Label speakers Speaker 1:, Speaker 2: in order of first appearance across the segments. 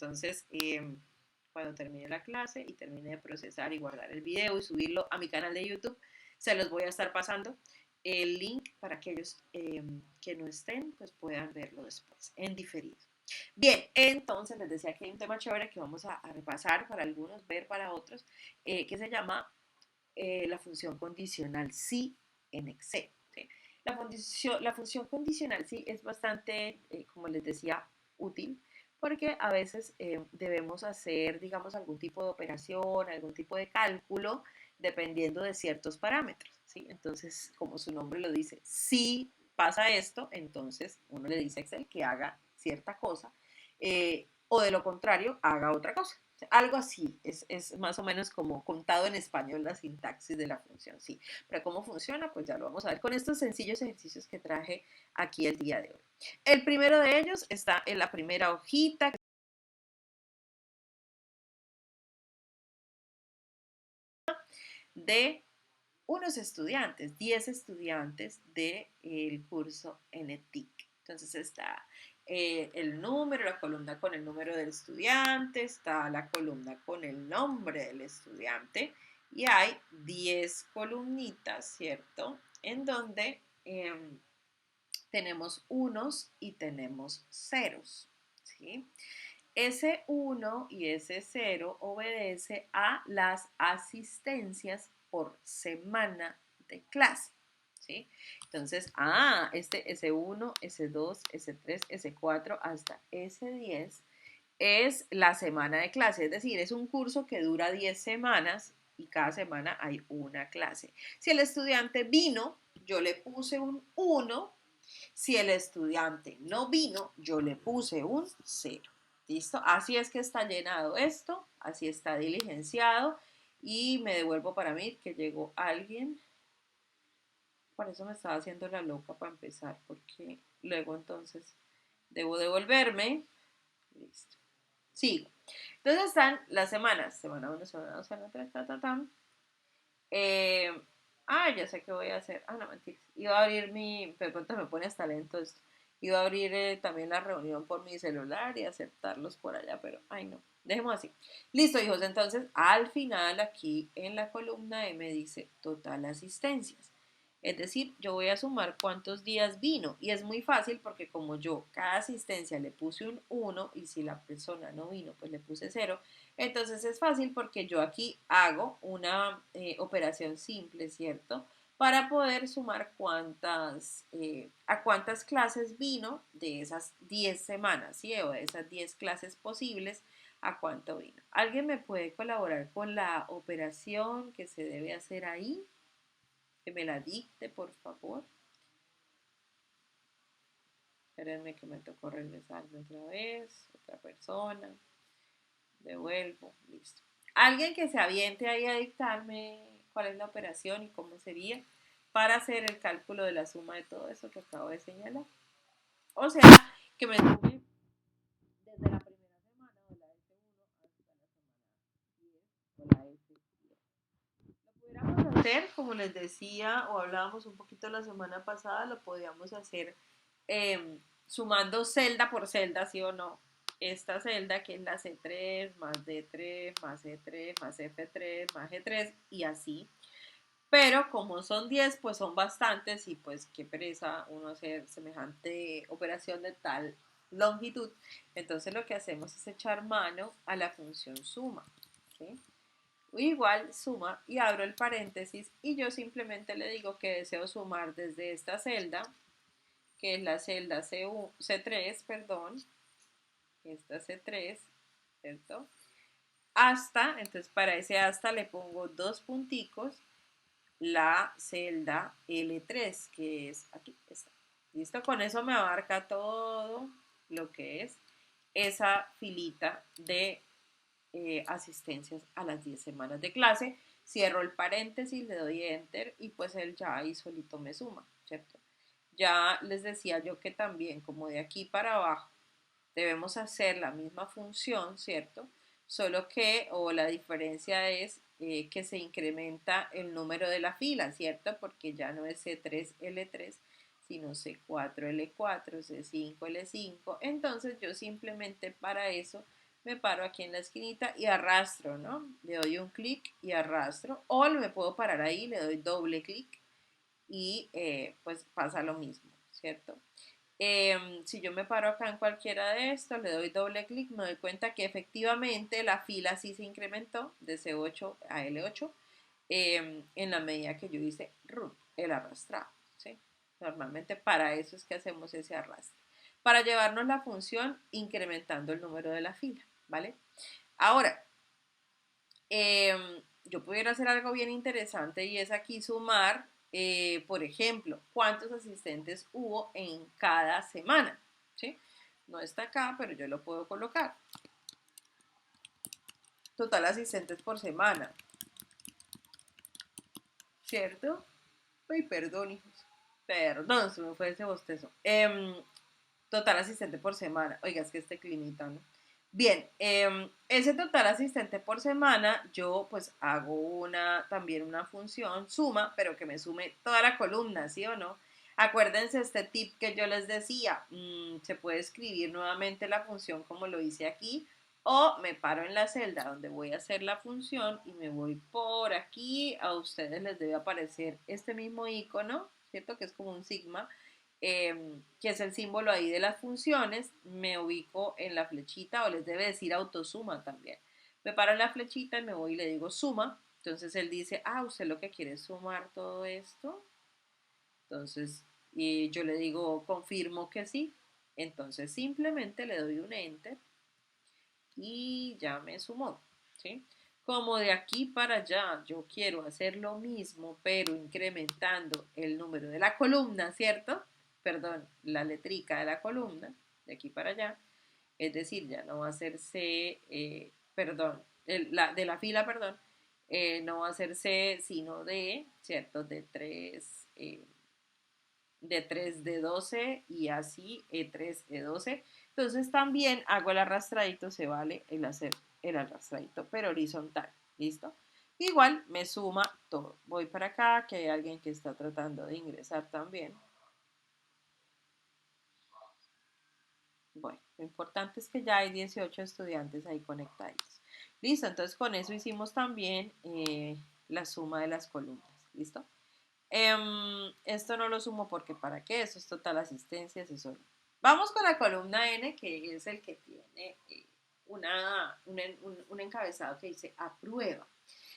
Speaker 1: Entonces, cuando termine la clase y termine de procesar y guardar el video y subirlo a mi canal de YouTube, se los voy a estar pasando el link para aquellos que no estén, pues puedan verlo después, en diferido. Bien, entonces les decía que hay un tema chévere que vamos a repasar para algunos, ver para otros, que se llama la función condicional sí en Excel. ¿Sí? La función condicional sí es bastante, como les decía, útil porque a veces debemos hacer, digamos, algún tipo de operación, algún tipo de cálculo, dependiendo de ciertos parámetros. ¿Sí? Entonces, como su nombre lo dice, si pasa esto, entonces uno le dice a Excel que haga cierta cosa, o de lo contrario, haga otra cosa. Algo así, es más o menos como contado en español la sintaxis de la función, sí. Pero cómo funciona, pues ya lo vamos a ver con estos sencillos ejercicios que traje aquí el día de hoy. El primero de ellos está en la primera hojita de unos estudiantes, 10 estudiantes del curso NETIC. Entonces está el número, la columna con el número del estudiante, está la columna con el nombre del estudiante y hay 10 columnitas, ¿cierto? En donde tenemos unos y tenemos ceros, ¿sí? Ese 1 y ese 0 obedece a las asistencias por semana de clase. ¿Sí? Entonces, ese 1, ese 2, ese 3, ese 4 hasta ese 10 es la semana de clase, es decir, es un curso que dura 10 semanas y cada semana hay una clase. Si el estudiante vino, yo le puse un 1. Si el estudiante no vino, yo le puse un 0. ¿Listo? Así es que está llenado esto, así está diligenciado y me devuelvo para mí que llegó alguien. Por eso me estaba haciendo la loca para empezar, porque luego entonces debo devolverme. Listo. Sigo. Entonces están las semanas, semana 1, semana 2, semana 3, Eh, ya sé qué voy a hacer. No, mentiras. Iba a abrir de pronto me pone hasta lento esto. Iba a abrir también la reunión por mi celular y aceptarlos por allá, pero, no. Dejemos así. Listo, hijos. Entonces, al final, aquí en la columna me dice total asistencias. Es decir, yo voy a sumar cuántos días vino. Y es muy fácil porque como yo cada asistencia le puse un 1 y si la persona no vino, pues le puse 0. Entonces es fácil porque yo aquí hago una operación simple, ¿cierto? Para poder sumar a cuántas clases vino de esas 10 semanas, ¿sí? O de esas 10 clases posibles, a cuánto vino. ¿Alguien me puede colaborar con la operación que se debe hacer ahí? Que me la dicte, por favor. Espérenme que me tocó regresar otra vez, otra persona. Devuelvo, listo. Alguien que se aviente ahí a dictarme cuál es la operación y cómo sería para hacer el cálculo de la suma de todo eso que acabo de señalar. O sea, que me sume desde la primera semana de la S1 hasta la semana 10 o la S10. Lo pudiéramos hacer, como les decía, o hablábamos un poquito la semana pasada, lo podíamos hacer sumando celda por celda, ¿sí o no? Esta celda que es la C3 más D3 más E3 más F3 más G3 y así. Pero como son 10, pues son bastantes y pues qué pereza uno hacer semejante operación de tal longitud. Entonces lo que hacemos es echar mano a la función suma. ¿Sí? Igual suma y abro el paréntesis y yo simplemente le digo que deseo sumar desde esta celda, que es la celda C3, perdón, esta C3, ¿cierto? Hasta, entonces para ese hasta le pongo dos punticos, la celda L3, que es aquí, está. ¿Listo? Con eso me abarca todo lo que es esa filita de asistencias a las 10 semanas de clase. Cierro el paréntesis, le doy enter y pues él ya ahí solito me suma, ¿cierto? Ya les decía yo que también como de aquí para abajo debemos hacer la misma función, ¿cierto? Solo que, o la diferencia es que se incrementa el número de la fila, ¿cierto? Porque ya no es C3L3, sino C4L4, C5L5. Entonces yo simplemente para eso me paro aquí en la esquinita y arrastro, ¿no? Le doy un clic y arrastro, o me puedo parar ahí, le doy doble clic y pues pasa lo mismo, ¿cierto? Si yo me paro acá en cualquiera de estos, le doy doble clic, me doy cuenta que efectivamente la fila sí se incrementó de C8 a L8 en la medida que yo hice el arrastrado, ¿sí? Normalmente para eso es que hacemos ese arrastre, para llevarnos la función incrementando el número de la fila, ¿vale? Ahora, yo pudiera hacer algo bien interesante y es aquí sumar, por ejemplo, cuántos asistentes hubo en cada semana, ¿sí? No está acá, pero yo lo puedo colocar. Total asistentes por semana, ¿cierto? Ay, perdón, hijos. Perdón, se me fue ese bostezo. Total asistente por semana. Oiga, es que este climita, ¿no? Bien, ese total asistente por semana, yo pues hago también una función suma, pero que me sume toda la columna, ¿sí o no? Acuérdense este tip que yo les decía, se puede escribir nuevamente la función como lo hice aquí, o me paro en la celda donde voy a hacer la función y me voy por aquí, a ustedes les debe aparecer este mismo icono, ¿cierto? Que es como un sigma, que es el símbolo ahí de las funciones, me ubico en la flechita o les debe decir autosuma también. Me paro en la flechita y me voy y le digo suma. Entonces él dice, usted lo que quiere es sumar todo esto. Entonces yo le digo, confirmo que sí. Entonces simplemente le doy un enter y ya me sumó, ¿sí? Como de aquí para allá yo quiero hacer lo mismo, pero incrementando el número de la columna, ¿cierto? Perdón, la letrica de la columna, de aquí para allá. Es decir, ya no va a ser C, perdón, de la fila, perdón, no va a ser C, sino D, ¿cierto? De 12 y así E3, E12. Entonces también hago el arrastradito, se vale el hacer el arrastradito, pero horizontal, ¿listo? Igual me suma todo. Voy para acá, que hay alguien que está tratando de ingresar también. Bueno, lo importante es que ya hay 18 estudiantes ahí conectados. Listo, entonces con eso hicimos también la suma de las columnas. ¿Listo? Esto no lo sumo porque ¿para qué? Eso es total asistencia, eso solo. Vamos con la columna N, que es el que tiene un encabezado que dice aprueba.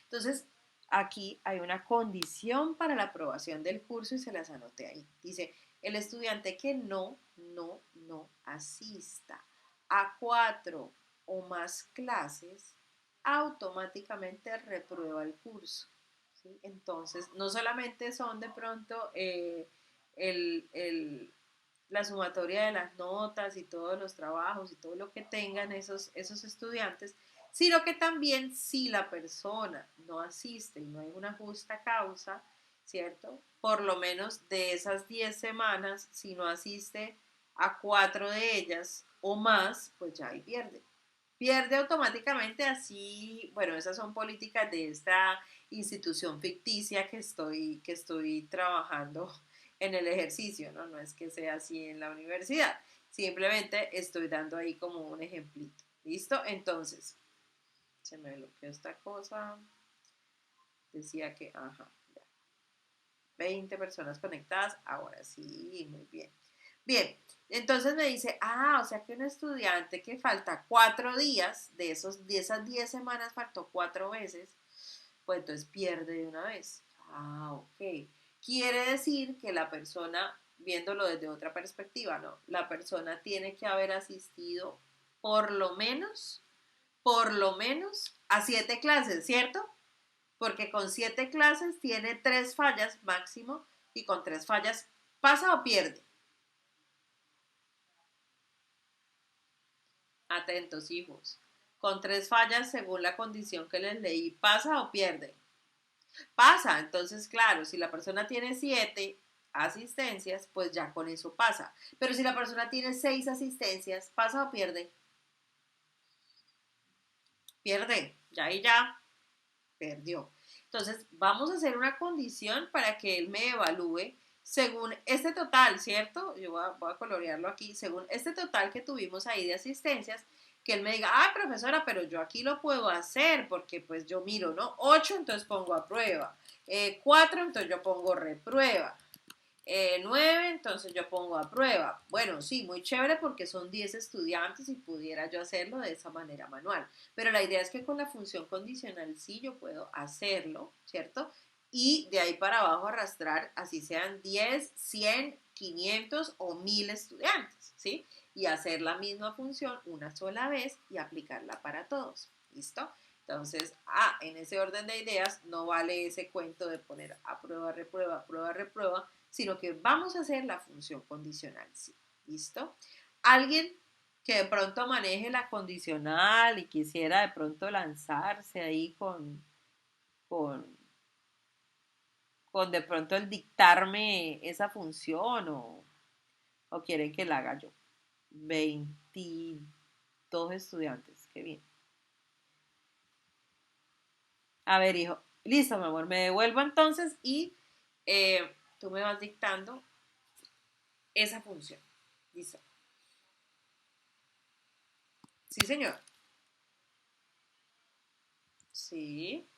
Speaker 1: Entonces, aquí hay una condición para la aprobación del curso y se las anoté ahí. Dice, el estudiante que no asista a 4 o más clases, automáticamente reprueba el curso. ¿Sí? Entonces, no solamente son de pronto el, el, la sumatoria de las notas y todos los trabajos y todo lo que tengan esos estudiantes, sino que también si la persona no asiste y no hay una justa causa, ¿cierto? Por lo menos de esas 10 semanas, si no asiste a 4 de ellas o más, pues ya ahí pierde. Pierde automáticamente así, bueno, esas son políticas de esta institución ficticia que estoy trabajando en el ejercicio, ¿no? No es que sea así en la universidad, simplemente estoy dando ahí como un ejemplito. ¿Listo? Entonces, se me bloqueó esta cosa, decía que, ajá, ya, 20 personas conectadas, ahora sí, muy bien. Bien, entonces me dice, o sea que un estudiante que falta 4 días, de esas 10 semanas faltó 4 veces, pues entonces pierde de una vez. Ok. Quiere decir que la persona, viéndolo desde otra perspectiva, ¿no? La persona tiene que haber asistido por lo menos a 7 clases, ¿cierto? Porque con 7 clases tiene 3 fallas máximo y con 3 fallas pasa o pierde. Atentos, hijos. Con 3 fallas, según la condición que les leí, pasa o pierde. Pasa, entonces claro, si la persona tiene 7 asistencias, pues ya con eso pasa. Pero si la persona tiene 6 asistencias, ¿pasa o pierde? Pierde, ya y ya, perdió. Entonces vamos a hacer una condición para que él me evalúe según este total, ¿cierto? Yo voy a colorearlo aquí, según este total que tuvimos ahí de asistencias, que él me diga, ah, profesora, pero yo aquí lo puedo hacer porque pues yo miro, ¿no? 8, entonces pongo aprueba. 4, entonces yo pongo reprueba. 9, entonces yo pongo a prueba. Bueno, sí, muy chévere porque son 10 estudiantes y pudiera yo hacerlo de esa manera manual. Pero la idea es que con la función condicional sí yo puedo hacerlo, ¿cierto? Y de ahí para abajo arrastrar, así sean 10, 100, 500 o 1000 estudiantes, ¿sí? Y hacer la misma función una sola vez y aplicarla para todos, ¿listo? Entonces, en ese orden de ideas, no vale ese cuento de poner a prueba, reprueba, prueba, reprueba, sino que vamos a hacer la función condicional, sí. ¿Listo? Alguien que de pronto maneje la condicional y quisiera de pronto lanzarse ahí con, con de pronto el dictarme esa función o quieren que la haga yo. 22 estudiantes, qué bien. A ver, hijo. Listo, mi amor. Me devuelvo entonces y tú me vas dictando esa función. Listo. Sí, señor. Sí.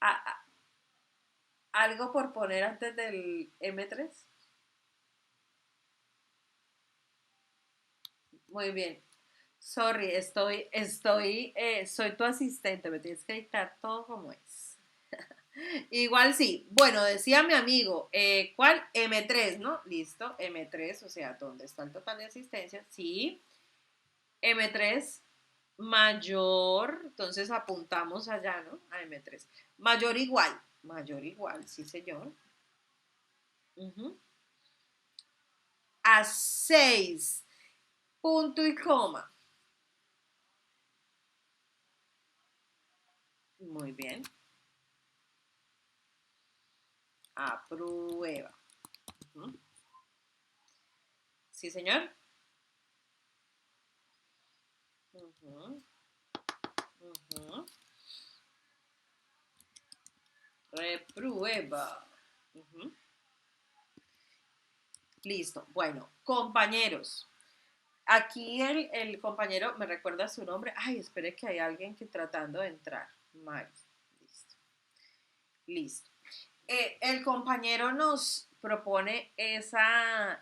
Speaker 1: Ah, algo por poner antes del M3. Muy bien. Sorry, soy tu asistente, me tienes que dictar todo como es. Igual sí. Bueno, decía mi amigo, ¿cuál? M3, ¿no? Listo, M3, o sea, ¿dónde está el total de asistencia? Sí. M3 mayor, entonces apuntamos allá, ¿no? A M3. Mayor igual, sí, señor. Ujú. A 6, punto y coma. Muy bien. Aprueba. Ujú. Sí, señor. Ujú, ujú. Reprueba. Ujú. Listo. Bueno, compañeros. Aquí el compañero me recuerda su nombre. Ay, espere que hay alguien que tratando de entrar. Mari. Listo. Listo. El compañero nos propone esa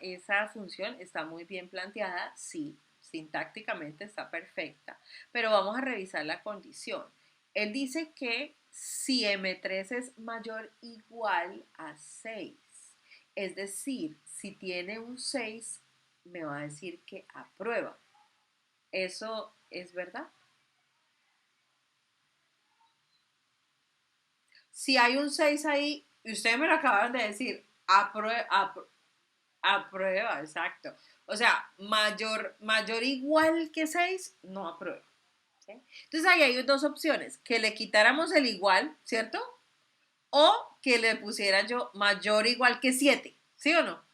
Speaker 1: función, está muy bien planteada, sí, sintácticamente está perfecta, pero vamos a revisar la condición. Él dice que si M3 es mayor o igual a 6, es decir, si tiene un 6, me va a decir que aprueba. ¿Eso es verdad? Si hay un 6 ahí, y ustedes me lo acaban de decir, aprueba, exacto. O sea, mayor igual que 6 no aprueba. ¿Sí? Entonces ahí hay dos opciones, que le quitáramos el igual, ¿cierto? O que le pusiera yo mayor o igual que 7, ¿sí o no?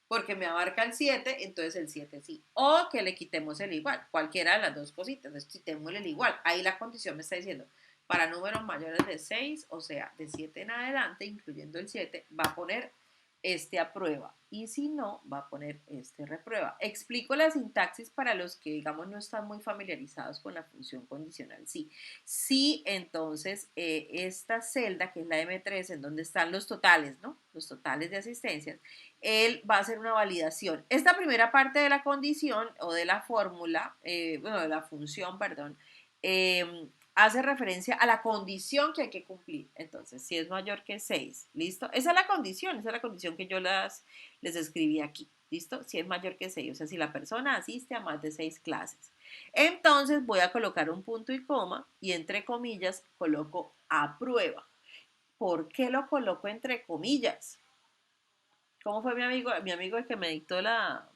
Speaker 1: Porque me abarca el 7, entonces el 7 sí. O que le quitemos el igual, cualquiera de las dos cositas, entonces quitemos el igual. Ahí la condición me está diciendo, para números mayores de 6, o sea, de 7 en adelante, incluyendo el 7, va a poner este aprueba. Y si no, va a poner este reprueba. Explico la sintaxis para los que, digamos, no están muy familiarizados con la función condicional. Sí, sí, entonces, esta celda, que es la M3, en donde están los totales, ¿no? Los totales de asistencias, él va a hacer una validación. Esta primera parte de la condición o de la fórmula, bueno, de la función, perdón, hace referencia a la condición que hay que cumplir. Entonces, si es mayor que 6, ¿listo? Esa es la condición que yo les escribí aquí, ¿listo? Si es mayor que 6, o sea, si la persona asiste a más de 6 clases. Entonces, voy a colocar un punto y coma y entre comillas coloco aprueba. ¿Por qué lo coloco entre comillas? ¿Cómo fue mi amigo? Mi amigo el que me dictó la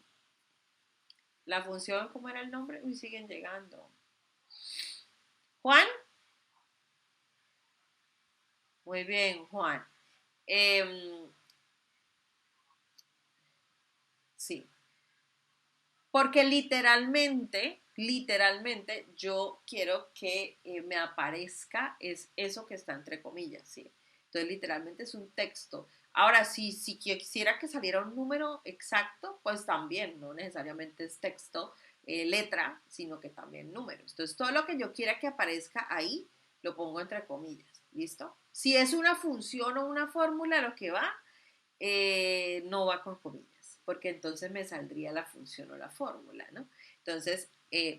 Speaker 1: función, ¿cómo era el nombre? Uy, siguen llegando. Juan, muy bien, Juan. Eh, sí, porque literalmente yo quiero que me aparezca es eso que está entre comillas, ¿sí? Entonces literalmente es un texto. Ahora, si quisiera que saliera un número exacto, pues también, no necesariamente es texto, letra, sino que también números. Entonces, todo lo que yo quiera que aparezca ahí, lo pongo entre comillas, ¿listo? Si es una función o una fórmula lo que va, no va con comillas, porque entonces me saldría la función o la fórmula, ¿no? Entonces,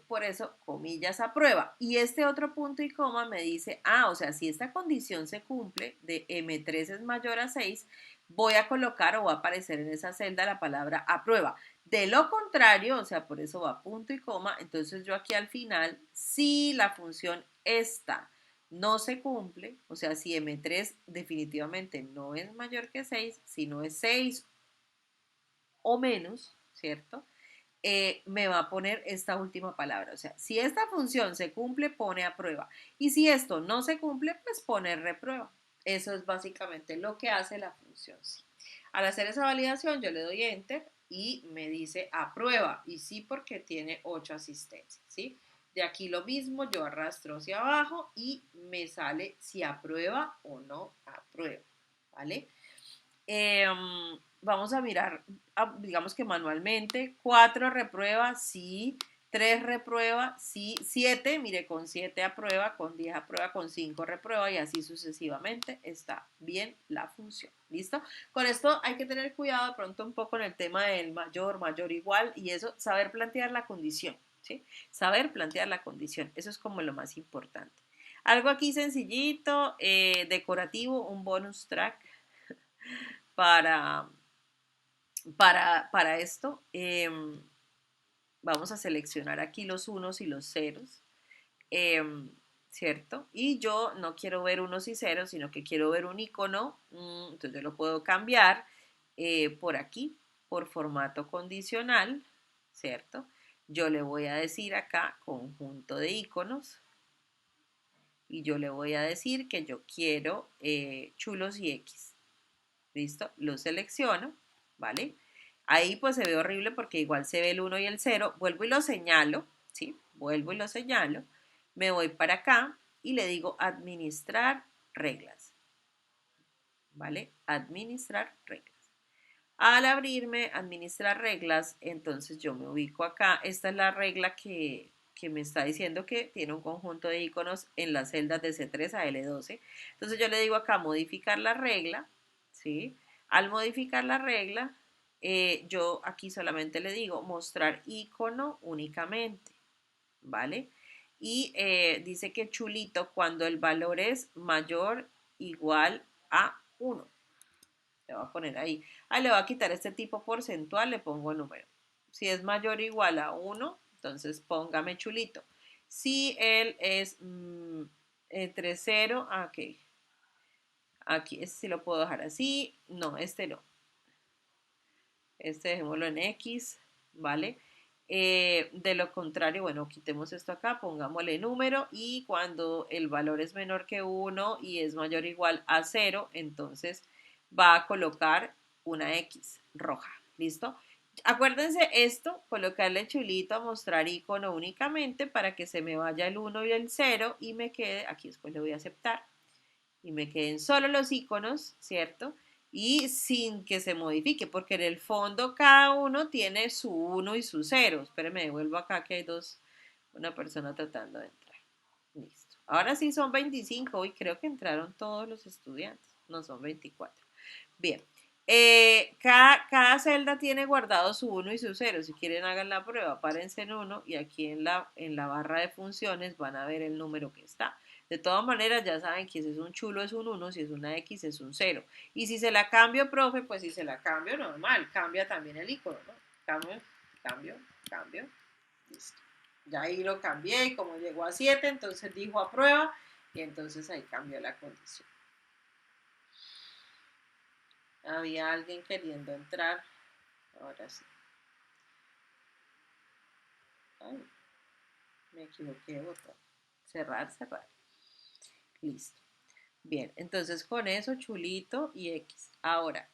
Speaker 1: por eso, comillas a prueba. Y este otro punto y coma me dice, o sea, si esta condición se cumple, de M3 es mayor a 6, voy a colocar o va a aparecer en esa celda la palabra a prueba. De lo contrario, o sea, por eso va punto y coma, entonces yo aquí al final, si la función esta no se cumple, o sea, si M3 definitivamente no es mayor que 6, si no es 6 o menos, ¿cierto? Me va a poner esta última palabra. O sea, si esta función se cumple, pone a prueba. Y si esto no se cumple, pues pone reprueba. Eso es básicamente lo que hace la función sí. Al hacer esa validación, yo le doy enter y me dice aprueba. Y sí, porque tiene 8 asistencias, ¿sí? De aquí lo mismo, yo arrastro hacia abajo y me sale si aprueba o no aprueba, ¿vale? Vamos a mirar, digamos que manualmente, 4 reprueba, sí, 3 reprueba, sí, 7, mire, con 7 aprueba, con 10 aprueba, con 5 reprueba y así sucesivamente está bien la función. ¿Listo? Con esto hay que tener cuidado de pronto un poco en el tema del mayor, mayor igual y eso, saber plantear la condición, ¿sí? Saber plantear la condición, eso es como lo más importante. Algo aquí sencillito, decorativo, un bonus track para, para esto. Vamos a seleccionar aquí los unos y los ceros, eh, ¿cierto? Y yo no quiero ver unos y ceros, sino que quiero ver un icono, entonces yo lo puedo cambiar por aquí, por formato condicional, ¿cierto? Yo le voy a decir acá conjunto de iconos y yo le voy a decir que yo quiero chulos y X. ¿Listo? Lo selecciono, ¿vale? Ahí pues se ve horrible porque igual se ve el 1 y el 0. Vuelvo y lo señalo, ¿sí? Vuelvo y lo señalo. Me voy para acá y le digo administrar reglas, ¿vale? Administrar reglas. Al abrirme administrar reglas, entonces yo me ubico acá. Esta es la regla que me está diciendo que tiene un conjunto de iconos en las celdas de C3 a L12. Entonces yo le digo acá modificar la regla, ¿sí? Al modificar la regla, yo aquí solamente le digo mostrar icono únicamente, ¿vale? Y dice que chulito cuando el valor es mayor igual a 1. Le voy a poner ahí. Le voy a quitar este tipo porcentual, le pongo número. Si es mayor o igual a 1, entonces póngame chulito. Si él es entre 0, ok. Aquí, este sí lo puedo dejar así. No, este no. Este dejémoslo en X, ¿vale? De lo contrario, bueno, quitemos esto acá, pongámosle número y cuando el valor es menor que 1 y es mayor o igual a 0, entonces va a colocar una X roja, ¿listo? Acuérdense esto, colocarle chulito a mostrar icono únicamente para que se me vaya el 1 y el 0 y me quede, aquí después le voy a aceptar, y me queden solo los iconos, ¿cierto? Y sin que se modifique, porque en el fondo cada uno tiene su 1 y su 0. Espérenme, devuelvo acá que hay una persona tratando de entrar. Listo. Ahora sí son 25 y creo que entraron todos los estudiantes. No son 24. Bien. Cada celda tiene guardado su 1 y su 0. Si quieren hagan la prueba, párense en 1 y aquí en la barra de funciones van a ver el número que está. De todas maneras, ya saben que si es un chulo es un 1, si es una X es un 0. Y si se la cambio, profe, pues si se la cambio, normal, cambia también el icono, ¿no? Cambio, cambio, cambio, listo. Ya ahí lo cambié y como llegó a 7, entonces dijo a prueba y entonces ahí cambió la condición. Había alguien queriendo entrar, ahora sí. Ay, me equivoqué de botón. Cerrar, cerrar. Listo. Bien, entonces con eso, chulito y X. Ahora,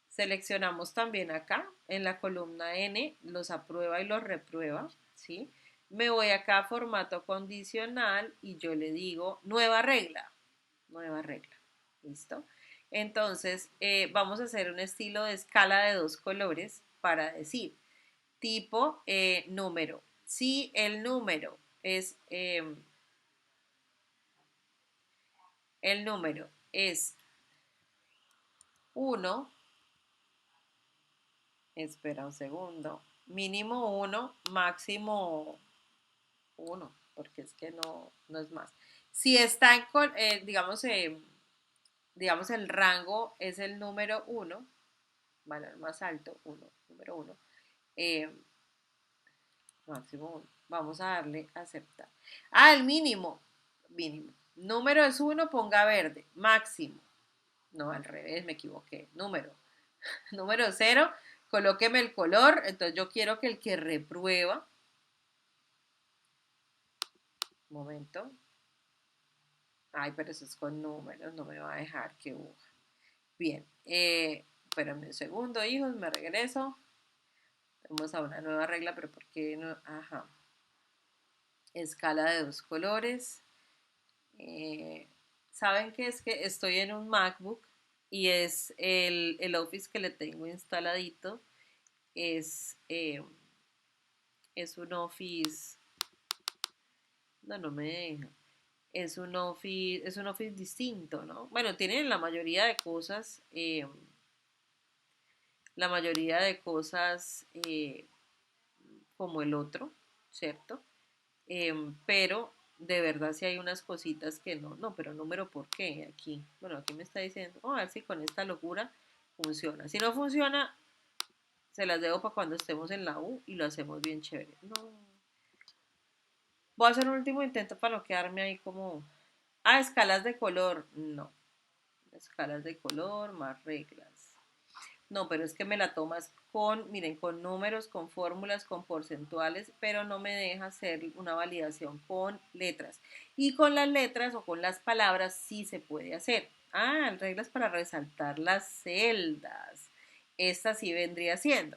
Speaker 1: seleccionamos también acá en la columna N, los aprueba y los reprueba, ¿sí? Me voy acá a formato condicional y yo le digo nueva regla, nueva regla. ¿Listo? Entonces, vamos a hacer un estilo de escala de dos colores para decir tipo número. Si el número es el número es 1, espera un segundo, mínimo 1, máximo 1, porque es que no es más. Si está en, digamos el rango es el número 1, valor más alto, 1, número 1, eh, máximo 1. Vamos a darle a aceptar. Ah, el mínimo. Mínimo. Número es 1, ponga verde. Máximo. No, al revés, me equivoqué. Número. Número 0, colóqueme el color. Entonces yo quiero que el que reprueba. Momento. Ay, pero eso es con números, no me va a dejar que busque. Bien. Espérame un segundo, hijos, me regreso. Vamos a una nueva regla, pero ¿por qué no? Ajá. Escala de dos colores. Eh, ¿Saben qué? Es que estoy en un MacBook y es el Office que le tengo instaladito. Es, es un Office. No me deja. Es un Office distinto, ¿no? Bueno, tienen la mayoría de cosas como el otro, ¿cierto? Pero de verdad sí hay unas cositas que no, pero número por qué aquí. Bueno, aquí me está diciendo, a ver si con esta locura funciona. Si no funciona, se las debo para cuando estemos en la U y lo hacemos bien chévere. No. Voy a hacer un último intento para no quedarme ahí como... Ah, escalas de color. No. Escalas de color, más reglas. No, pero es que me la tomas con, miren, con números, con fórmulas, con porcentuales, pero no me deja hacer una validación con letras. Y con las letras o con las palabras sí se puede hacer. Ah, reglas para resaltar las celdas. Esta sí vendría siendo.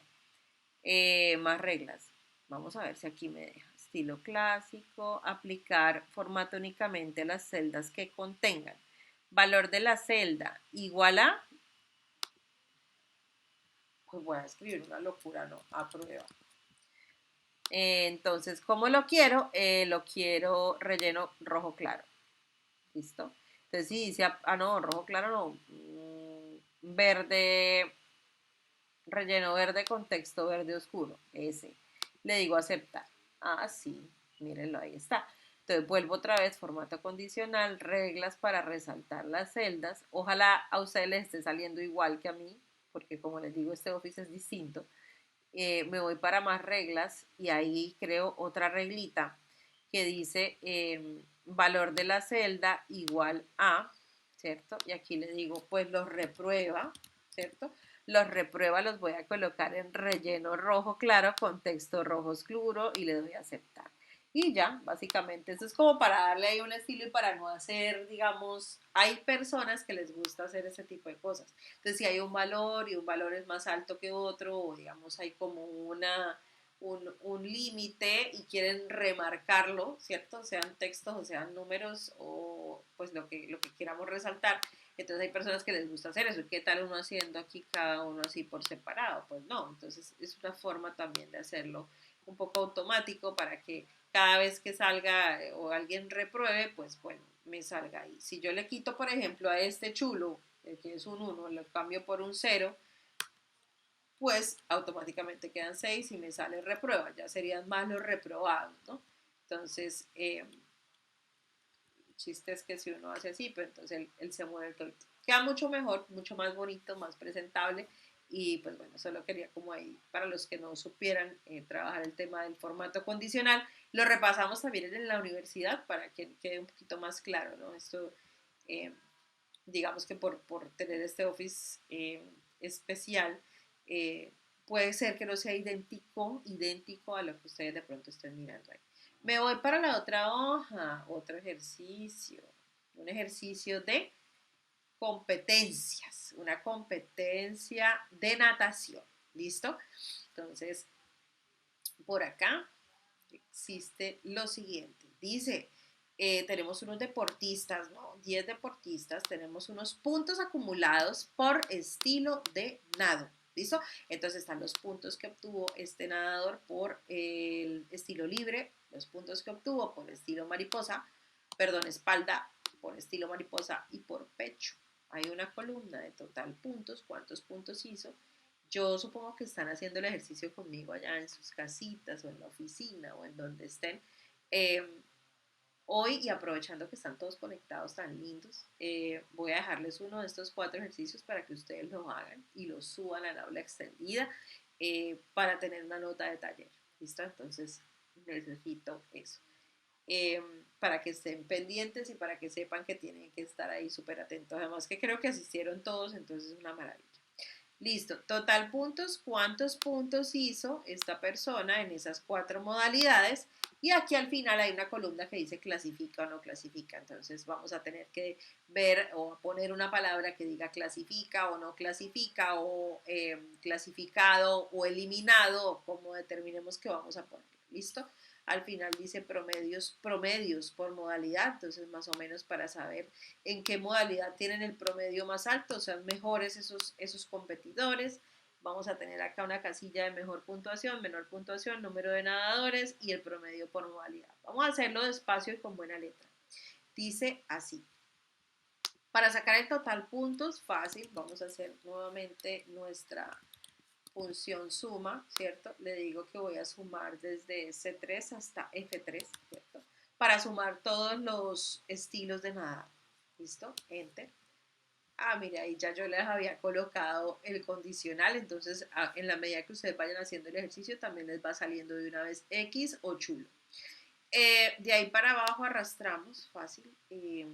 Speaker 1: Más reglas. Vamos a ver si aquí me deja. Estilo clásico, aplicar formato únicamente a las celdas que contengan. Valor de la celda igual a, pues voy a escribir una locura, no, a prueba. Entonces, ¿cómo lo quiero? Lo quiero relleno rojo claro. ¿Listo? Entonces, si dice, no, rojo claro no, verde, relleno verde con texto verde oscuro, ese. Le digo aceptar. Ah, sí, mírenlo, ahí está. Entonces vuelvo otra vez, formato condicional, reglas para resaltar las celdas. Ojalá a ustedes les esté saliendo igual que a mí, porque como les digo, este Office es distinto. Me voy para más reglas y ahí creo otra reglita que dice valor de la celda igual a, ¿cierto? Y aquí le digo, pues los reprueba, ¿cierto? Los reprueba los voy a colocar en relleno rojo claro con texto rojo oscuro y le doy a aceptar. Y ya, básicamente, eso es como para darle ahí un estilo y para no hacer, digamos, hay personas que les gusta hacer ese tipo de cosas. Entonces, si hay un valor y un valor es más alto que otro, o digamos, hay como un límite y quieren remarcarlo, ¿cierto? Sean textos o sean números o pues lo que queramos resaltar. Entonces hay personas que les gusta hacer eso. ¿Qué tal uno haciendo aquí cada uno así por separado? Pues no. Entonces es una forma también de hacerlo un poco automático para que cada vez que salga o alguien repruebe, pues bueno, me salga ahí. Si yo le quito, por ejemplo, a este chulo, el que es un 1, lo cambio por un 0, pues automáticamente quedan 6 y me sale reprueba. Ya serían más los reprobados, ¿no? Entonces, el chiste es que si uno hace así, pues entonces él se mueve todo. Queda mucho mejor, mucho más bonito, más presentable. Y pues bueno, solo quería como ahí, para los que no supieran trabajar el tema del formato condicional, lo repasamos también en la universidad para que quede un poquito más claro, ¿no? Esto, eh, digamos que por tener este Office especial, eh, puede ser que no sea idéntico a lo que ustedes de pronto estén mirando ahí. Me voy para la otra hoja, otro ejercicio, un ejercicio de competencias, una competencia de natación. ¿Listo? Entonces, por acá existe lo siguiente. Dice, tenemos unos deportistas, ¿no? 10 deportistas, tenemos unos puntos acumulados por estilo de nado. ¿Listo? Entonces están los puntos que obtuvo este nadador por el estilo libre, los puntos que obtuvo por estilo mariposa, perdón, espalda, por estilo mariposa y por pecho. Hay una columna de total puntos, cuántos puntos hizo. Yo supongo que están haciendo el ejercicio conmigo allá en sus casitas o en la oficina o en donde estén. Eh, Hoy, y aprovechando que están todos conectados tan lindos, voy a dejarles uno de estos 4 ejercicios para que ustedes lo hagan y lo suban al aula extendida para tener una nota de taller. ¿Listo? Entonces necesito eso. Para que estén pendientes y para que sepan que tienen que estar ahí súper atentos. Además que creo que asistieron todos, entonces es una maravilla. Listo, total puntos, ¿cuántos puntos hizo esta persona en esas 4 modalidades? Y aquí al final hay una columna que dice clasifica o no clasifica. Entonces vamos a tener que ver o poner una palabra que diga clasifica o no clasifica o clasificado o eliminado, como determinemos que vamos a poner. ¿Listo? Al final dice promedios por modalidad, entonces más o menos para saber en qué modalidad tienen el promedio más alto, o sea, mejores esos competidores. Vamos a tener acá una casilla de mejor puntuación, menor puntuación, número de nadadores y el promedio por modalidad. Vamos a hacerlo despacio y con buena letra. Dice así. Para sacar el total puntos, fácil, vamos a hacer nuevamente nuestra función suma, ¿cierto? Le digo que voy a sumar desde C3 hasta F3, ¿cierto? Para sumar todos los estilos de nadar. ¿Listo? Enter. Ah, mira, ahí ya yo les había colocado el condicional, entonces en la medida que ustedes vayan haciendo el ejercicio también les va saliendo de una vez X o chulo. De ahí para abajo arrastramos, fácil, y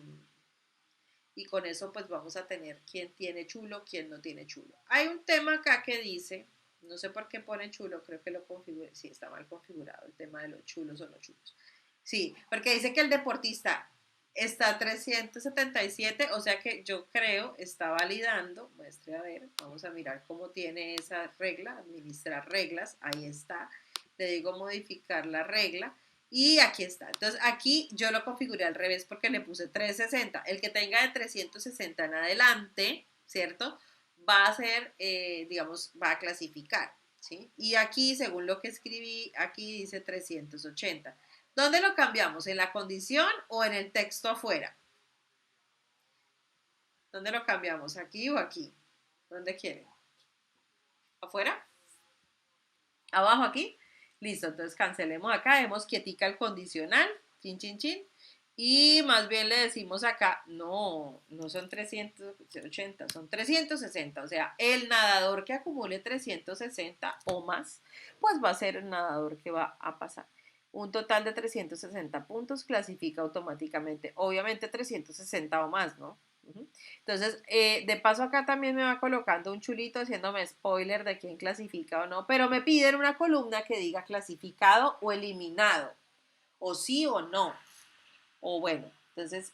Speaker 1: con eso pues vamos a tener quién tiene chulo, quién no tiene chulo. Hay un tema acá que dice, no sé por qué pone chulo, creo que lo configuré, sí, está mal configurado el tema de los chulos o no chulos. Sí, porque dice que el deportista está 377, o sea que yo creo está validando, muestre a ver, vamos a mirar cómo tiene esa regla, administrar reglas, ahí está, le digo modificar la regla, y aquí está. Entonces aquí yo lo configuré al revés porque le puse 360. El que tenga de 360 en adelante, ¿cierto? Va a ser, digamos, va a clasificar, ¿sí? Y aquí, según lo que escribí, aquí dice 380. ¿Dónde lo cambiamos? ¿En la condición o en el texto afuera? ¿Dónde lo cambiamos? ¿Aquí o aquí? ¿Dónde quieren? ¿Afuera? ¿Abajo aquí? Listo, entonces cancelemos acá, demos quietica el condicional, chin, chin, chin. Y más bien le decimos acá, no, no son 380, son 360. O sea, el nadador que acumule 360 o más, pues va a ser el nadador que va a pasar. Un total de 360 puntos clasifica automáticamente. Obviamente 360 o más, ¿no? Entonces, de paso acá también me va colocando un chulito haciéndome spoiler de quién clasifica o no, pero me piden una columna que diga clasificado o eliminado, o sí o no, o bueno. Entonces,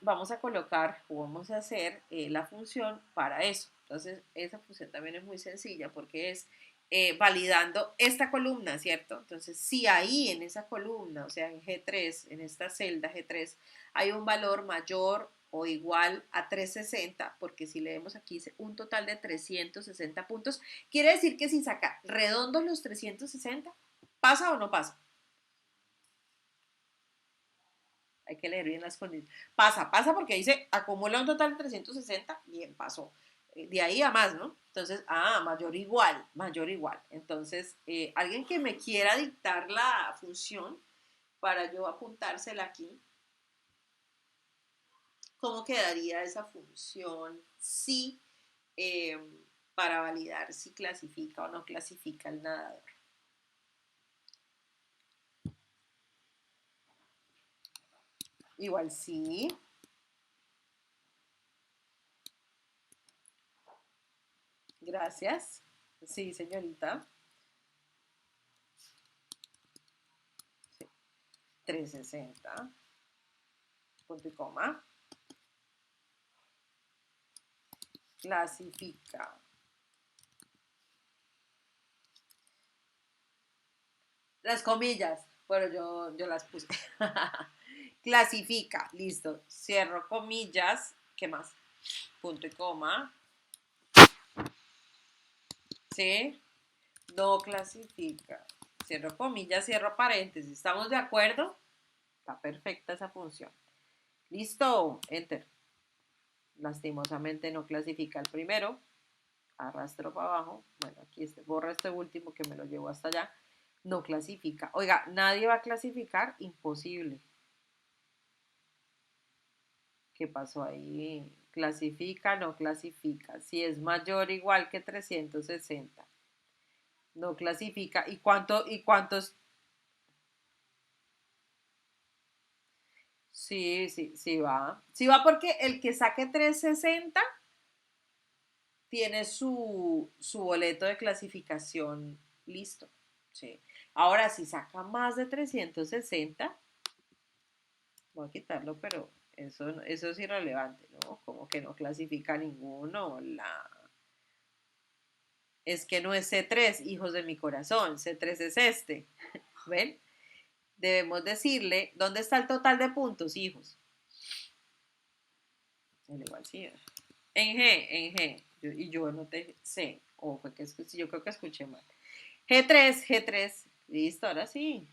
Speaker 1: vamos a colocar o vamos a hacer la función para eso. Entonces, esa función también es muy sencilla porque es validando esta columna, ¿cierto? Entonces, si ahí en esa columna, o sea, en G3, en esta celda G3, hay un valor mayor o igual a 360, porque si leemos aquí dice un total de 360 puntos, quiere decir que si saca redondos los 360, ¿pasa o no pasa? Hay que leer bien las condiciones. Pasa porque dice acumula un total de 360, bien, pasó. De ahí a más, ¿no? Entonces, mayor igual, mayor igual. Entonces, alguien que me quiera dictar la función para yo apuntársela aquí, ¿cómo quedaría esa función si eh, para validar si clasifica o no clasifica el nadador? Igual sí. Gracias. Sí, señorita. Sí. 360. Punto y coma. Clasifica. Las comillas. Bueno, yo las puse. clasifica, listo, cierro comillas, ¿qué más? Punto y coma, ¿sí? No clasifica, cierro comillas, cierro paréntesis, ¿estamos de acuerdo? Está perfecta esa función. Listo, enter. Lastimosamente no clasifica el primero, arrastro para abajo, bueno, aquí borra este último que me lo llevo hasta allá, no clasifica. Oiga, nadie va a clasificar, imposible. ¿Qué pasó ahí? Clasifica, no clasifica. Si es mayor o igual que 360. No clasifica. ¿Y cuántos? Sí, sí, sí va. Sí va porque el que saque 360 tiene su boleto de clasificación listo. Sí. Ahora, si saca más de 360, voy a quitarlo, pero eso es irrelevante, ¿no? Como que no clasifica ninguno. Es que no es C3, hijos de mi corazón. C3 es este. ¿Ven? Debemos decirle, ¿dónde está el total de puntos, hijos? El igual sí. En G. Y yo anoté C. O fue que yo creo que escuché mal. G3. Listo, ahora sí.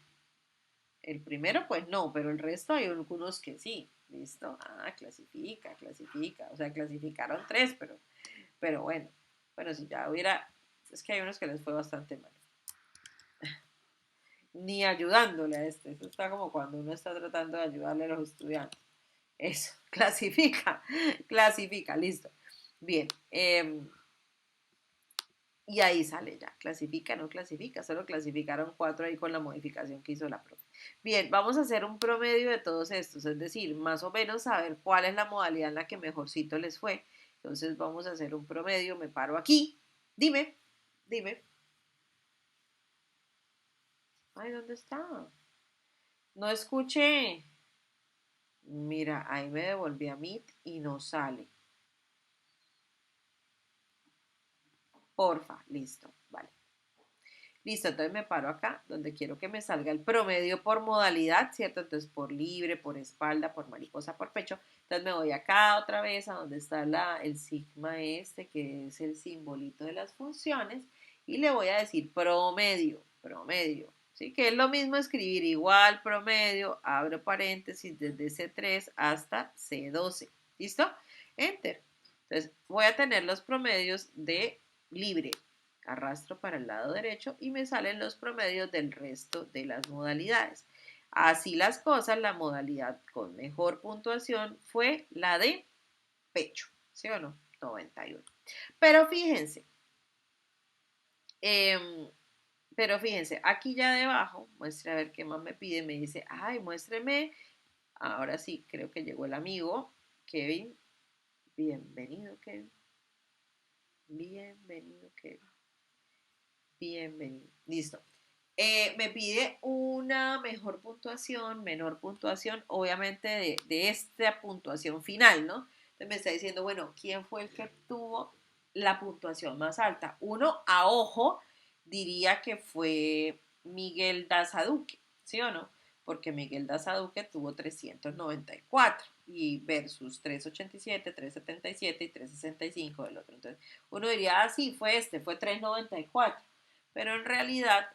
Speaker 1: El primero, pues no, pero el resto hay algunos que sí. Listo. Ah, clasifica. O sea, clasificaron tres, pero bueno. Bueno, si ya hubiera. Es que hay unos que les fue bastante mal. Ni ayudándole a este. Eso está como cuando uno está tratando de ayudarle a los estudiantes. Eso, clasifica, listo. Bien, y ahí sale ya, clasifica, no clasifica, solo clasificaron 4 ahí con la modificación que hizo la profe. Bien, vamos a hacer un promedio de todos estos, es decir, más o menos saber cuál es la modalidad en la que mejorcito les fue. Entonces vamos a hacer un promedio, me paro aquí, dime. Ay, ¿dónde está? No escuché. Mira, ahí me devolví a Meet y no sale. Porfa, listo, vale. Listo, entonces me paro acá, donde quiero que me salga el promedio por modalidad, ¿cierto? Entonces por libre, por espalda, por mariposa, por pecho. Entonces me voy acá otra vez a donde está el sigma este, que es el simbolito de las funciones, y le voy a decir promedio, ¿sí? Que es lo mismo escribir igual promedio, abro paréntesis desde C3 hasta C12. ¿Listo? Enter. Entonces voy a tener los promedios de libre, arrastro para el lado derecho y me salen los promedios del resto de las modalidades. Así las cosas, la modalidad con mejor puntuación fue la de pecho, ¿sí o no? 91. Pero fíjense, eh, pero fíjense, aquí ya debajo, muestre a ver qué más me pide, me dice, ay, muéstreme, ahora sí, creo que llegó el amigo, Kevin, bienvenido Kevin, bienvenido Kevin. Bienvenido. Listo. Me pide una mejor puntuación, menor puntuación, obviamente de esta puntuación final, ¿no? Entonces me está diciendo, bueno, ¿quién fue el que tuvo la puntuación más alta? Uno, a ojo, diría que fue Miguel Dazaduque, ¿sí o no? Porque Miguel Dazaduque tuvo 394 y versus 387, 377 y 365 del otro. Entonces, uno diría, ah, sí, fue 394, pero en realidad,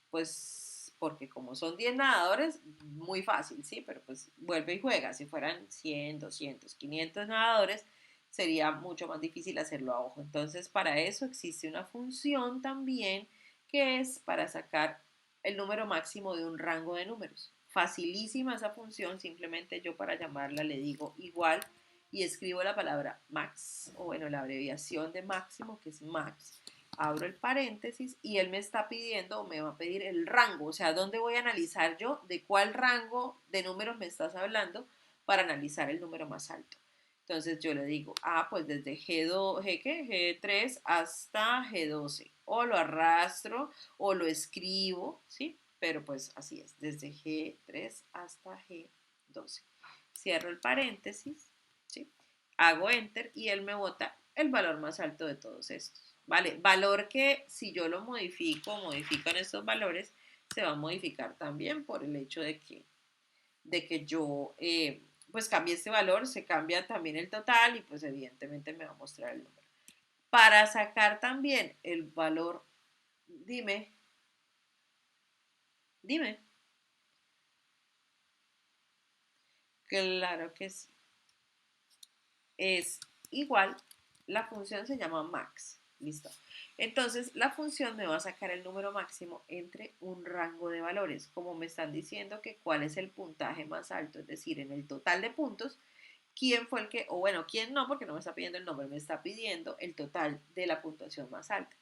Speaker 1: pues, porque como son 10 nadadores, muy fácil, ¿sí? Pero pues vuelve y juega. Si fueran 100, 200, 500 nadadores, sería mucho más difícil hacerlo a ojo. Entonces, para eso existe una función también que es para sacar el número máximo de un rango de números. Facilísima esa función, simplemente yo para llamarla le digo igual y escribo la palabra max, o bueno, la abreviación de máximo, que es max. Abro el paréntesis y él me está pidiendo o me va a pedir el rango, o sea, ¿dónde voy a analizar yo? ¿De cuál rango de números me estás hablando para analizar el número más alto? Entonces yo le digo, pues desde G3 hasta G12, o lo arrastro o lo escribo, ¿sí? Pero pues así es, desde G3 hasta G12. Cierro el paréntesis, ¿sí? Hago enter y él me bota el valor más alto de todos estos, ¿vale? Valor que si yo lo modifico en estos valores, se va a modificar también por el hecho de que de que yo pues cambie este valor, se cambia también el total y pues evidentemente me va a mostrar el número. Para sacar también el valor, dime, dime. Claro que sí. Es igual, la función se llama max. Listo. Entonces, la función me va a sacar el número máximo entre un rango de valores. Como me están diciendo que cuál es el puntaje más alto, es decir, en el total de puntos, quién fue el que, o bueno, quién no, porque no me está pidiendo el nombre, me está pidiendo el total de la puntuación más alta.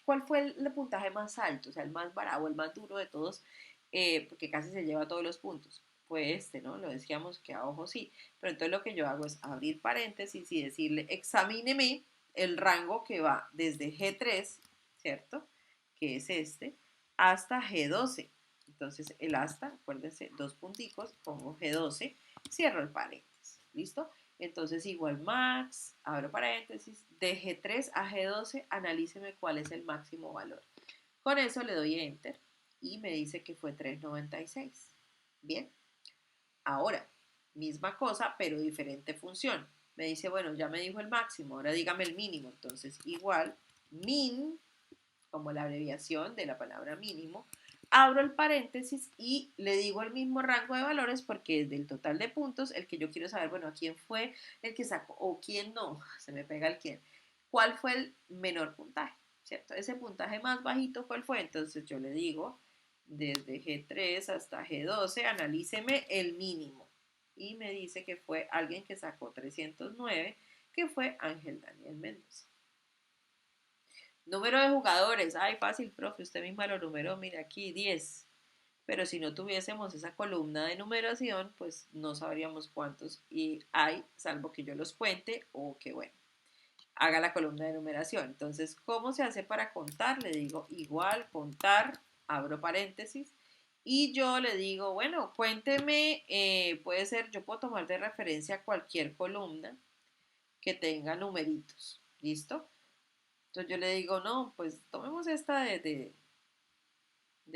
Speaker 1: ¿Cuál fue el puntaje más alto? O sea, el más bravo, el más duro de todos, porque casi se lleva todos los puntos. Fue este, ¿no? Lo decíamos que a ojo sí. Pero entonces lo que yo hago es abrir paréntesis y decirle, examíneme el rango que va desde G3, ¿cierto? Que es este, hasta G12. Entonces el hasta, acuérdense, dos punticos, pongo G12, cierro el paréntesis. ¿Listo? Entonces igual max, abro paréntesis, de G3 a G12, analíceme cuál es el máximo valor. Con eso le doy enter y me dice que fue 396. Bien, ahora, misma cosa, pero diferente función. Me dice, bueno, ya me dijo el máximo, ahora dígame el mínimo. Entonces, igual, min, como la abreviación de la palabra mínimo, abro el paréntesis y le digo el mismo rango de valores porque es del total de puntos el que yo quiero saber, bueno, quién fue el que sacó o quién no, se me pega el quién. ¿Cuál fue el menor puntaje? ¿Cierto? Ese puntaje más bajito, ¿cuál fue? Entonces yo le digo, desde G3 hasta G12, analíceme el mínimo. Y me dice que fue alguien que sacó 309, que fue Ángel Daniel Mendoza. Número de jugadores. Ay, fácil, profe. Usted misma lo numeró. Mira aquí, 10. Pero si no tuviésemos esa columna de numeración, pues no sabríamos cuántos y hay, salvo que yo los cuente o que, bueno, haga la columna de numeración. Entonces, ¿cómo se hace para contar? Le digo igual, contar, abro paréntesis. Y yo le digo, bueno, cuénteme, puede ser, yo puedo tomar de referencia cualquier columna que tenga numeritos. ¿Listo? Entonces yo le digo, no, pues tomemos esta de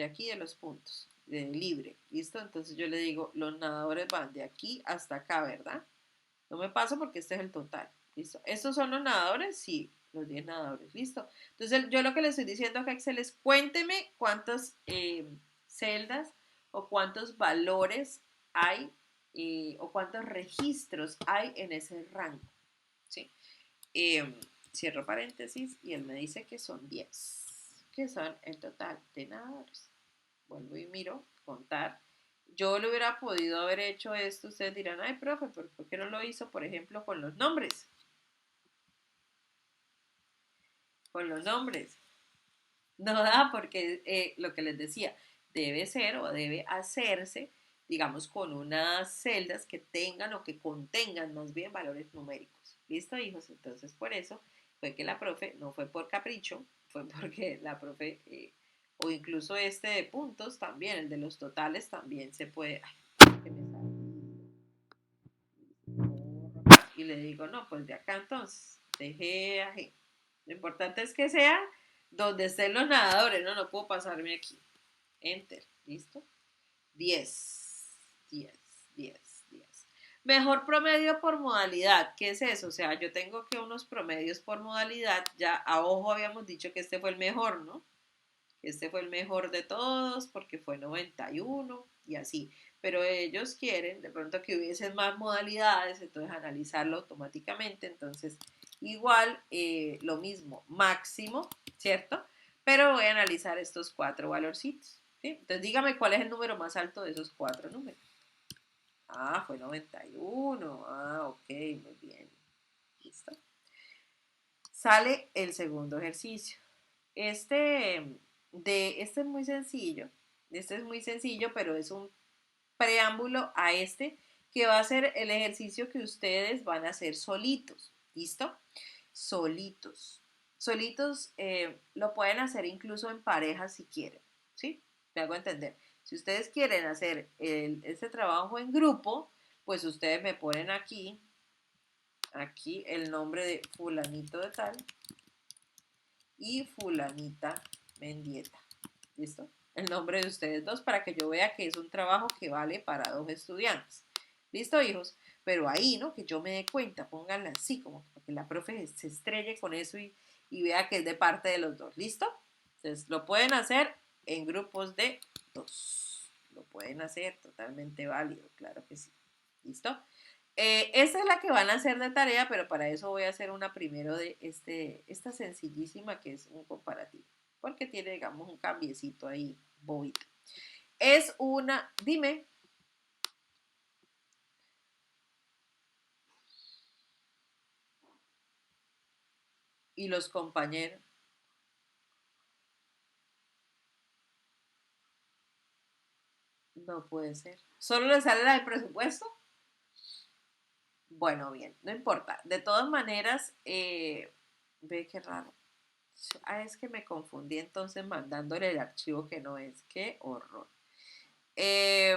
Speaker 1: aquí de los puntos, de libre, ¿listo? Entonces yo le digo, los nadadores van de aquí hasta acá, ¿verdad? No me paso porque este es el total, ¿listo? ¿Estos son los nadadores? Sí, los 10 nadadores, ¿listo? Entonces yo lo que le estoy diciendo a Excel es, cuénteme cuántas celdas o cuántos valores hay o cuántos registros hay en ese rango, ¿sí? Eh, Cierro paréntesis y él me dice que son 10, que son en total de nadadores. Vuelvo y miro, contar. Yo lo hubiera podido haber hecho esto, ustedes dirán, ay, profe, ¿pero por qué no lo hizo, por ejemplo, con los nombres? Con los nombres. No da porque lo que les decía, debe ser o debe hacerse, digamos, con unas celdas que tengan o que contengan más bien valores numéricos. ¿Listo, hijos? Entonces, por eso fue que la profe, no fue por capricho, fue porque la profe, o incluso este de puntos también, el de los totales también se puede... Ay, que me sale. Y le digo, no, pues de acá entonces, de G a G. Lo importante es que sea donde estén los nadadores, no, no puedo pasarme aquí. Enter, ¿listo? 10, 10, 10, 10. Mejor promedio por modalidad, ¿qué es eso? O sea, yo tengo que unos promedios por modalidad, ya a ojo habíamos dicho que este fue el mejor, ¿no? Este fue el mejor de todos porque fue 91 y así. Pero ellos quieren de pronto que hubiesen más modalidades, entonces analizarlo automáticamente. Entonces, igual, lo mismo, máximo, ¿cierto? Pero voy a analizar estos cuatro valorcitos. ¿Sí? Entonces, dígame cuál es el número más alto de esos cuatro números. Ah, fue 91. Ah, ok, muy bien. Listo. Sale el segundo ejercicio. Este es muy sencillo. Este es muy sencillo, pero es un preámbulo a este que va a ser el ejercicio que ustedes van a hacer solitos. ¿Listo? Solitos. Solitos lo pueden hacer incluso en pareja si quieren. ¿Sí? Me hago entender. Si ustedes quieren hacer este trabajo en grupo, pues ustedes me ponen aquí el nombre de fulanito de tal y fulanita Mendieta. ¿Listo? el nombre de ustedes dos para que yo vea que es un trabajo que vale para dos estudiantes. ¿Listo, hijos? Pero ahí, ¿no? Que yo me dé cuenta, pónganla así, como para que la profe se estrelle con eso y vea que es de parte de los dos. ¿Listo? Entonces, lo pueden hacer en grupos de dos. Lo pueden hacer totalmente válido, claro que sí. ¿Listo? Esta es la que van a hacer de tarea, pero para eso voy a hacer una primero de esta sencillísima que es un comparativo, porque tiene, digamos, un cambiecito ahí, bobito. Es una, dime. Y los compañeros. No puede ser. ¿Solo le sale la del presupuesto? Bueno, bien, no importa. De todas maneras, ve qué raro. Ah, es que me confundí entonces mandándole el archivo que no es. Qué horror. Eh,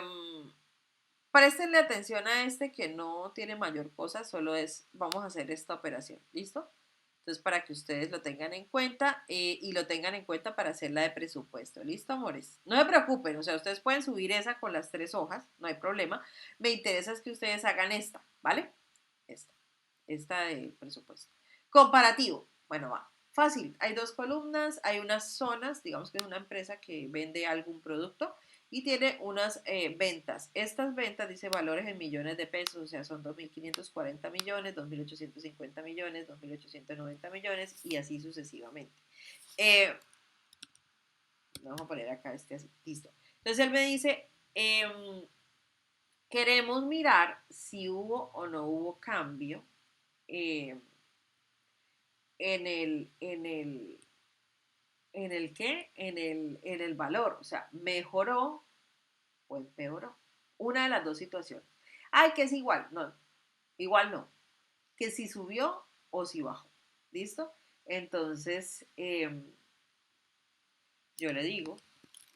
Speaker 1: Préstenle atención a este que no tiene mayor cosa, solo es, vamos a hacer esta operación. ¿Listo? Entonces, para que ustedes lo tengan en cuenta y lo tengan en cuenta para hacer la de presupuesto. ¿Listo, amores? No se preocupen, o sea, ustedes pueden subir esa con las 3 hojas, no hay problema. Me interesa es que ustedes hagan esta, ¿vale? Esta de presupuesto. Comparativo. Bueno, va. Fácil. Hay 2 columnas, hay unas zonas, digamos que es una empresa que vende algún producto y tiene unas ventas. Estas ventas dice valores en millones de pesos, o sea, son 2.540 millones, 2.850 millones, 2.890 millones y así sucesivamente. Vamos a poner acá este así, listo. Entonces él me dice, queremos mirar si hubo o no hubo cambio eh, en el qué, en el valor, o sea, mejoró o empeoró. Una de las dos situaciones. Ay, que es igual, no, igual no, que si subió o si bajó, ¿listo? Entonces, yo le digo,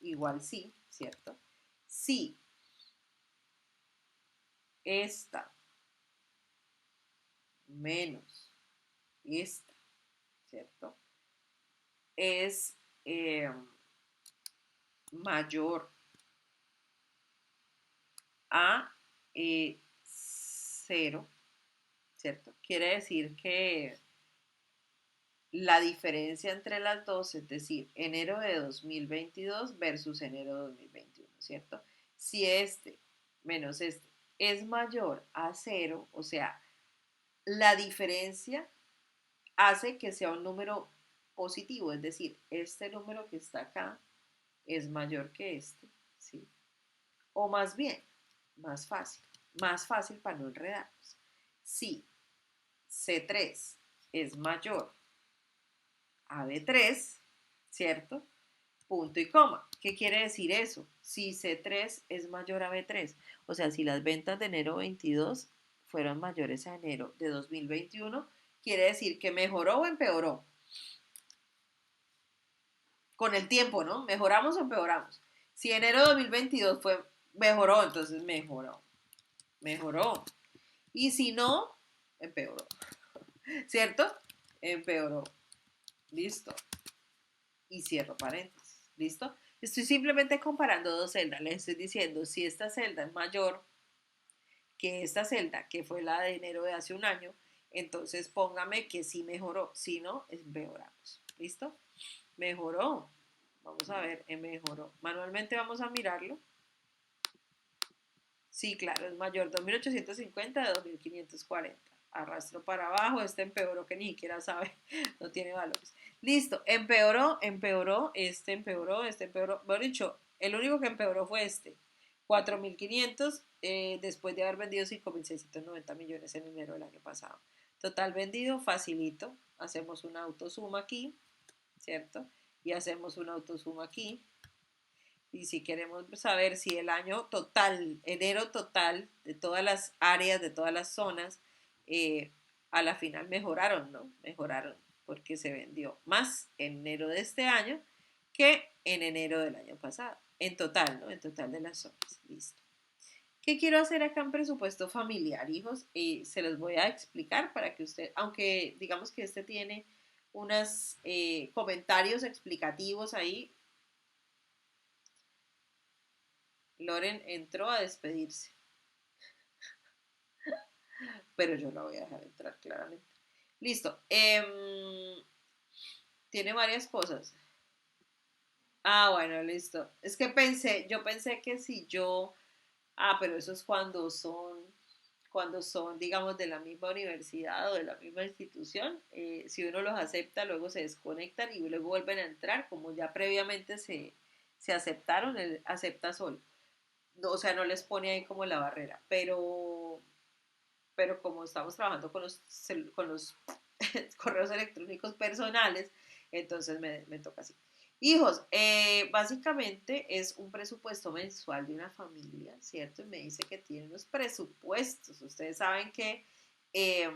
Speaker 1: igual sí, ¿cierto? Si esta menos esta, ¿cierto? Es mayor a 0, ¿cierto? Quiere decir que la diferencia entre las dos, es decir, enero de 2022 versus enero de 2021, ¿cierto? Si este menos este es mayor a 0, o sea, la diferencia hace que sea un número positivo, es decir, este número que está acá es mayor que este, ¿sí? O más bien, más fácil para no enredarnos. Si C3 es mayor a B3, ¿cierto? Punto y coma. ¿Qué quiere decir eso? Si C3 es mayor a B3, o sea, si las ventas de enero 22 fueron mayores a enero de 2021, quiere decir que mejoró o empeoró con el tiempo, ¿no? ¿Mejoramos o empeoramos? Si enero de 2022 mejoró, entonces mejoró. Y si no, empeoró, ¿cierto? Empeoró. Listo. Y cierro paréntesis. ¿Listo? Estoy simplemente comparando dos celdas. Les estoy diciendo, si esta celda es mayor que esta celda, que fue la de enero de hace un año, entonces póngame que sí mejoró. Si no, empeoramos. ¿Listo? Mejoró. Vamos a ver, mejoró. Manualmente vamos a mirarlo. Sí, claro, es mayor. 2.850 de 2.540. Arrastro para abajo, este empeoró que ni siquiera sabe, no tiene valores. Listo, empeoró, este empeoró. Bueno, dicho, el único que empeoró fue este. 4.500 después de haber vendido 5.690 millones en enero del año pasado. Total vendido, facilito. Hacemos una autosuma aquí, ¿cierto? Y hacemos una autosuma aquí. Y si queremos saber si el año total, enero total, de todas las áreas, de todas las zonas, eh, a la final mejoraron, ¿no? Mejoraron porque se vendió más en enero de este año que en enero del año pasado. En total, ¿no? En total de las zonas. Listo. ¿Qué quiero hacer acá en presupuesto familiar, hijos? Se los voy a explicar para que usted, aunque digamos que este tiene unos comentarios explicativos ahí, Loren entró a despedirse, pero yo la voy a dejar entrar claramente. Listo. Tiene varias cosas. Ah, bueno, listo. Es que yo pensé que si yo, pero eso es cuando son, digamos, de la misma universidad o de la misma institución, si uno los acepta, luego se desconectan y luego vuelven a entrar, como ya previamente se aceptaron, él acepta solo. No, o sea, no les pone ahí como la barrera, pero como estamos trabajando con los correos electrónicos personales, entonces me toca así. Hijos, básicamente es un presupuesto mensual de una familia, ¿cierto? Y me dice que tiene unos presupuestos. Ustedes saben que eh,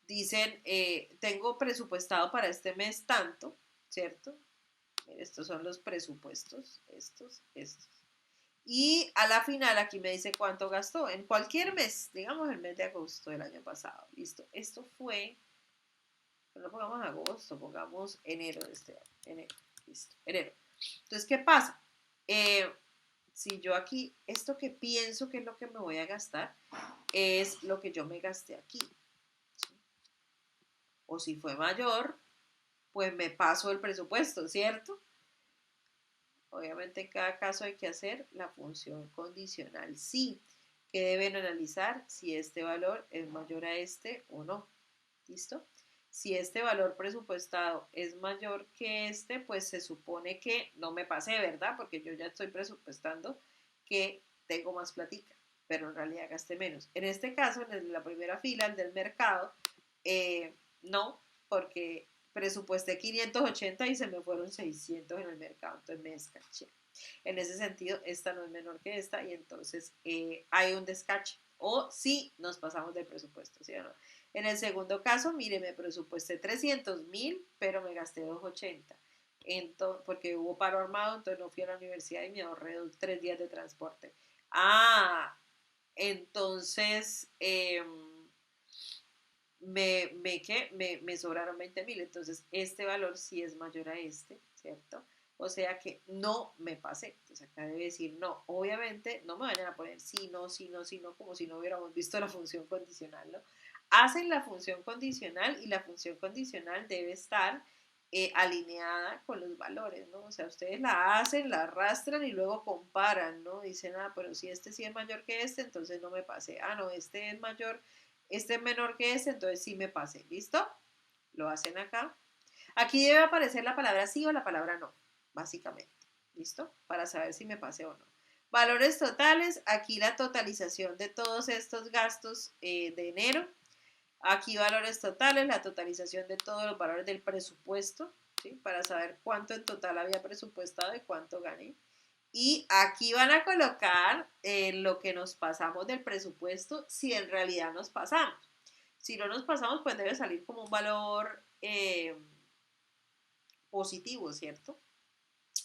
Speaker 1: dicen, tengo presupuestado para este mes tanto, ¿cierto? Estos son los presupuestos, estos. Y a la final aquí me dice cuánto gastó en cualquier mes, digamos el mes de agosto del año pasado. Listo, esto fue, no pongamos agosto, pongamos enero de este año. Enero, listo, enero. Entonces, ¿qué pasa? Eh, si yo aquí, esto que pienso que es lo que me voy a gastar, es lo que yo me gasté aquí. ¿Sí? O si fue mayor, pues me paso el presupuesto, ¿cierto? Obviamente en cada caso hay que hacer la función condicional sí, que deben analizar si este valor es mayor a este o no. ¿Listo? Si este valor presupuestado es mayor que este, pues se supone que no me pasé, ¿verdad? Porque yo ya estoy presupuestando que tengo más platica, pero en realidad gasté menos. En este caso, en la primera fila, el del mercado, no, porque presupuesté 580 y se me fueron 600 en el mercado, entonces me descaché. En ese sentido, esta no es menor que esta y entonces hay un descache. O si nos pasamos del presupuesto, ¿sí o no? En el segundo caso, mire, me presupuesté 300.000, pero me gasté 280. Porque hubo paro armado, entonces no fui a la universidad y me ahorré 3 días de transporte. Ah, entonces me sobraron 20.000. Entonces, este valor sí es mayor a este, ¿cierto? O sea que no me pasé. Entonces, acá debe decir no. Obviamente, no me vayan a poner sí, no, sí, no, sí, no, como si no hubiéramos visto la función condicional, ¿no? Hacen la función condicional y la función condicional debe estar alineada con los valores, ¿no? O sea, ustedes la hacen, la arrastran y luego comparan, ¿no? Dicen, pero si este sí es mayor que este, entonces no me pasé. No, este es mayor, este es menor que este, entonces sí me pasé. ¿Listo? Lo hacen acá. Aquí debe aparecer la palabra sí o la palabra no, básicamente. ¿Listo? Para saber si me pasé o no. Valores totales, aquí la totalización de todos estos gastos de enero. Aquí valores totales, la totalización de todos los valores del presupuesto, ¿sí? Para saber cuánto en total había presupuestado y cuánto gané. Y aquí van a colocar lo que nos pasamos del presupuesto si en realidad nos pasamos. Si no nos pasamos, pues debe salir como un valor positivo, ¿cierto?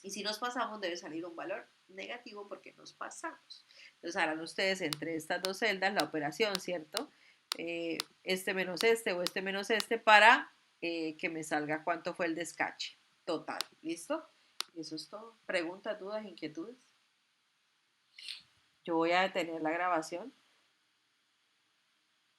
Speaker 1: Y si nos pasamos, debe salir un valor negativo porque nos pasamos. Entonces harán ustedes entre estas dos celdas la operación, ¿cierto? Este menos este o este menos este para que me salga cuánto fue el descache total. ¿Listo? Eso es todo. Preguntas, dudas, inquietudes. Yo voy a detener la grabación.